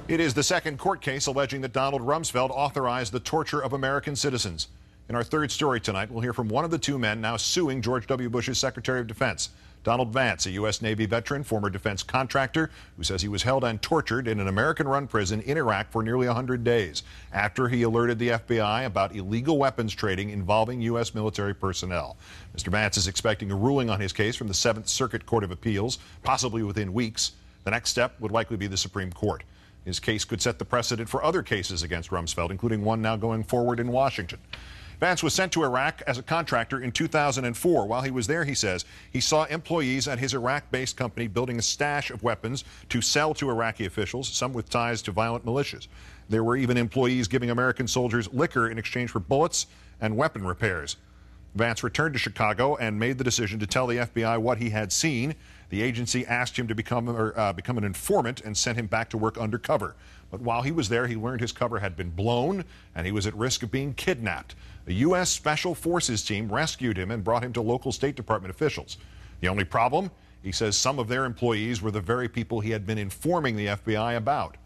It is the second court case alleging that Donald Rumsfeld authorized the torture of American citizens. In our third story tonight, we'll hear from one of the two men now suing George W. Bush's Secretary of Defense, Donald Vance, a U.S. Navy veteran, former defense contractor, who says he was held and tortured in an American-run prison in Iraq for nearly 100 days after he alerted the FBI about illegal weapons trading involving U.S. military personnel. Mr. Vance is expecting a ruling on his case from the 7th Circuit Court of Appeals, possibly within weeks. The next step would likely be the Supreme Court. His case could set the precedent for other cases against Rumsfeld, including one now going forward in Washington. Vance was sent to Iraq as a contractor in 2004. While he was there, he says, he saw employees at his Iraq-based company building a stash of weapons to sell to Iraqi officials, some with ties to violent militias. There were even employees giving American soldiers liquor in exchange for bullets and weapon repairs. Vance returned to Chicago and made the decision to tell the FBI what he had seen. The agency asked him to become an informant and sent him back to work undercover. But while he was there, he learned his cover had been blown and he was at risk of being kidnapped. A U.S. Special Forces team rescued him and brought him to local State Department officials. The only problem? He says some of their employees were the very people he had been informing the FBI about.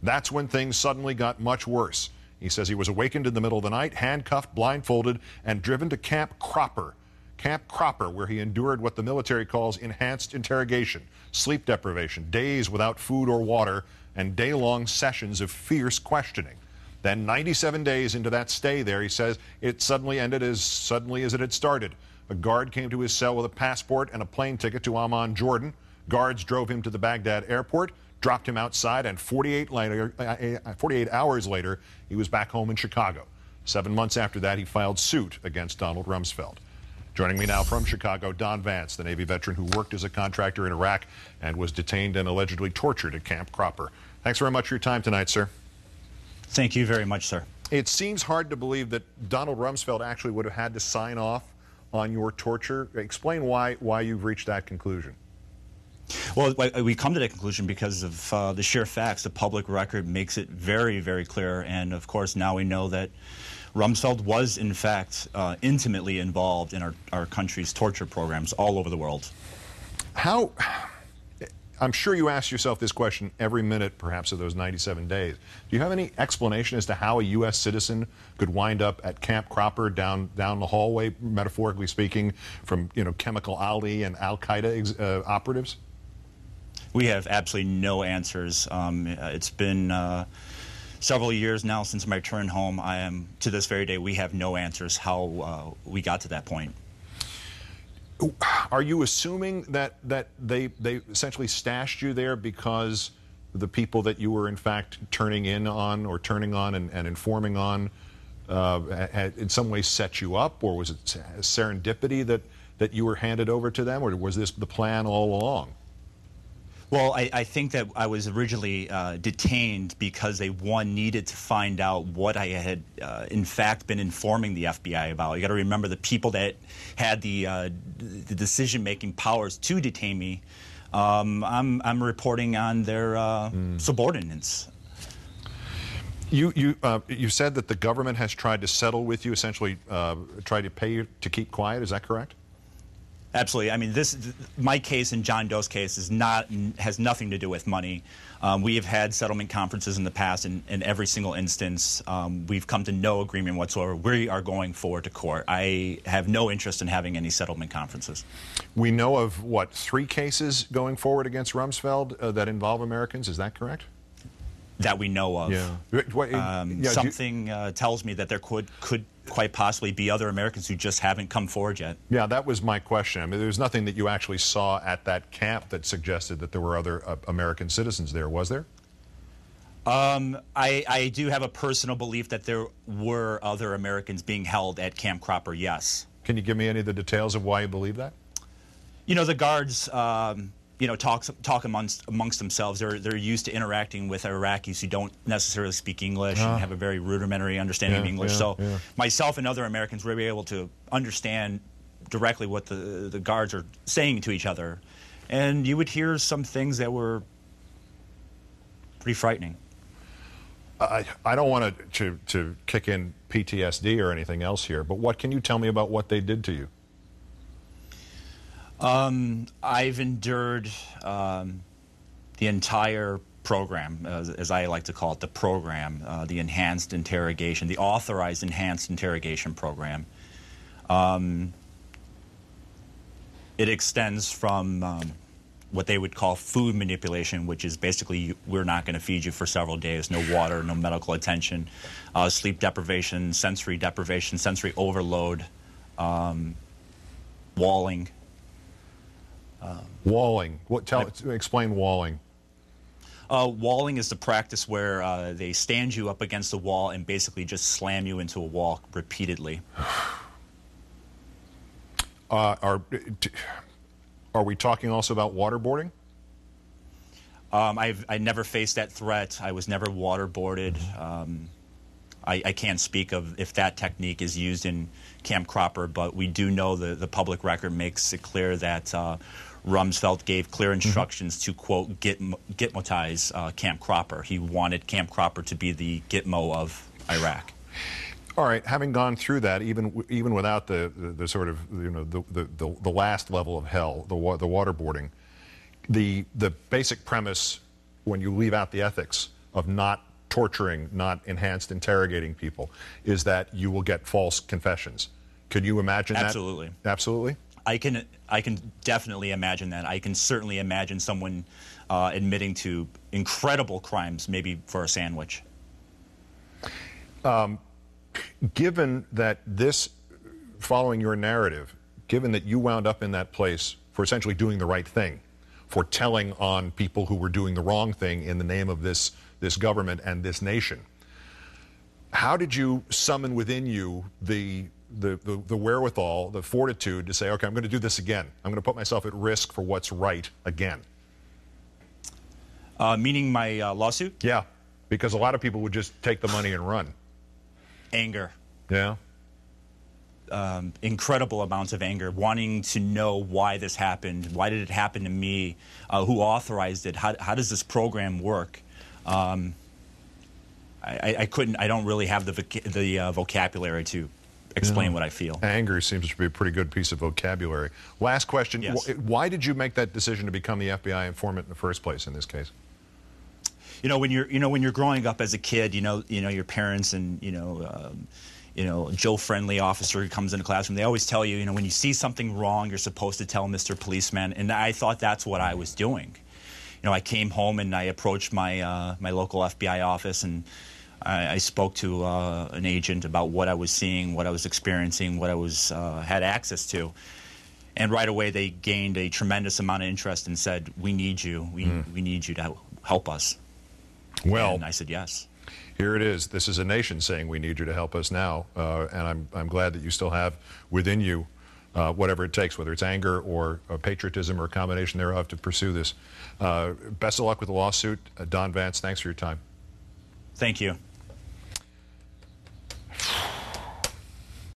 That's when things suddenly got much worse. He says he was awakened in the middle of the night, handcuffed, blindfolded, and driven to Camp Cropper. Camp Cropper, where he endured what the military calls enhanced interrogation, sleep deprivation, days without food or water, and day-long sessions of fierce questioning. Then 97 days into that stay there, he says, it suddenly ended as suddenly as it had started. A guard came to his cell with a passport and a plane ticket to Amman, Jordan. Guards drove him to the Baghdad airport, dropped him outside, and 48 hours later, he was back home in Chicago. 7 months after that, he filed suit against Donald Rumsfeld. Joining me now from Chicago, Don Vance, the Navy veteran who worked as a contractor in Iraq and was detained and allegedly tortured at Camp Cropper. Thanks very much for your time tonight, sir. Thank you very much, sir. It seems hard to believe that Donald Rumsfeld actually would have had to sign off on your torture. Explain why you've reached that conclusion. Well, we come to that conclusion because of the sheer facts. The public record makes it very, very clear. And, of course, now we know that Rumsfeld was, in fact, intimately involved in our country's torture programs all over the world. How? I'm sure you ask yourself this question every minute, perhaps, of those 97 days. Do you have any explanation as to how a U.S. citizen could wind up at Camp Cropper down the hallway, metaphorically speaking, from Chemical Ali and Al-Qaeda operatives? We have absolutely no answers. It's been several years now since my return home. To this very day, we have no answers how we got to that point. Are you assuming that they essentially stashed you there because the people that you were in fact turning on and informing on had in some way set you up, or was it serendipity that you were handed over to them, or was this the plan all along? Well, I think that I was originally detained because they, one, needed to find out what I had, in fact, been informing the FBI about. You got to remember the people that had the decision-making powers to detain me. I'm reporting on their subordinates. You said that the government has tried to settle with you, essentially tried to pay you to keep quiet. Is that correct? Absolutely. I mean, my case and John Doe's case has nothing to do with money. We have had settlement conferences in the past, and in every single instance, we've come to no agreement whatsoever. We are going forward to court. I have no interest in having any settlement conferences. We know of, what, 3 cases going forward against Rumsfeld that involve Americans. Is that correct? That we know of. Yeah. Something tells me that there could quite possibly be other Americans who just haven't come forward yet. Yeah, that was my question. I mean, there's nothing that you actually saw at that camp that suggested that there were other American citizens there, was there? I do have a personal belief that there were other Americans being held at Camp Cropper, yes. Can you give me any of the details of why you believe that? You know, the guards talk amongst themselves. They're used to interacting with Iraqis who don't necessarily speak English and have a very rudimentary understanding of English. Myself and other Americans were able to understand directly what the guards are saying to each other. And you would hear some things that were pretty frightening. I don't want to kick in PTSD or anything else here, but what can you tell me about what they did to you? I've endured the entire program, as I like to call it, the program, the enhanced interrogation, the authorized enhanced interrogation program. It extends from what they would call food manipulation, which is basically we're not going to feed you for several days, no water, no medical attention, sleep deprivation, sensory overload, walling. Walling. Explain walling. Walling is the practice where they stand you up against a wall and basically just slam you into a wall repeatedly. Are we talking also about waterboarding? I never faced that threat. I was never waterboarded. I can't speak of if that technique is used in Camp Cropper, but we do know the public record makes it clear that Rumsfeld gave clear instructions to, quote, Gitmotize Camp Cropper. He wanted Camp Cropper to be the Gitmo of Iraq. All right, having gone through that, even without the sort of, you know, the last level of hell, the waterboarding, the basic premise when you leave out the ethics of not torturing, not enhanced interrogating people, is that you will get false confessions. Could you imagine that? Absolutely. Absolutely? I can definitely imagine that. I can certainly imagine someone admitting to incredible crimes, maybe for a sandwich. Given that this, following your narrative, given that you wound up in that place for essentially doing the right thing, for telling on people who were doing the wrong thing in the name of this government and this nation, how did you summon within you the wherewithal, the fortitude to say, okay, I'm going to do this again. I'm going to put myself at risk for what's right again? Meaning my lawsuit? Yeah, because a lot of people would just take the money and run. Anger. Yeah. Incredible amounts of anger, wanting to know why this happened. Why did it happen to me? Who authorized it? How does this program work? I don't really have the vocabulary to explain what I feel. Anger seems to be a pretty good piece of vocabulary. Last question. Yes. Why did you make that decision to become the FBI informant in the first place in this case? When you're growing up as a kid, your parents and Joe Friendly officer who comes into the classroom, they always tell you, when you see something wrong, you're supposed to tell Mr. Policeman, and I thought that's what I was doing. I came home and I approached my my local FBI office, and I spoke to an agent about what I was seeing, what I was experiencing, what I was had access to. And right away they gained a tremendous amount of interest and said, we need you. We need you to help us. Well, and I said yes. Here it is. This is a nation saying we need you to help us now. And I'm glad that you still have within you whatever it takes, whether it's anger or patriotism or a combination thereof, to pursue this. Best of luck with the lawsuit. Don Vance, thanks for your time. Thank you.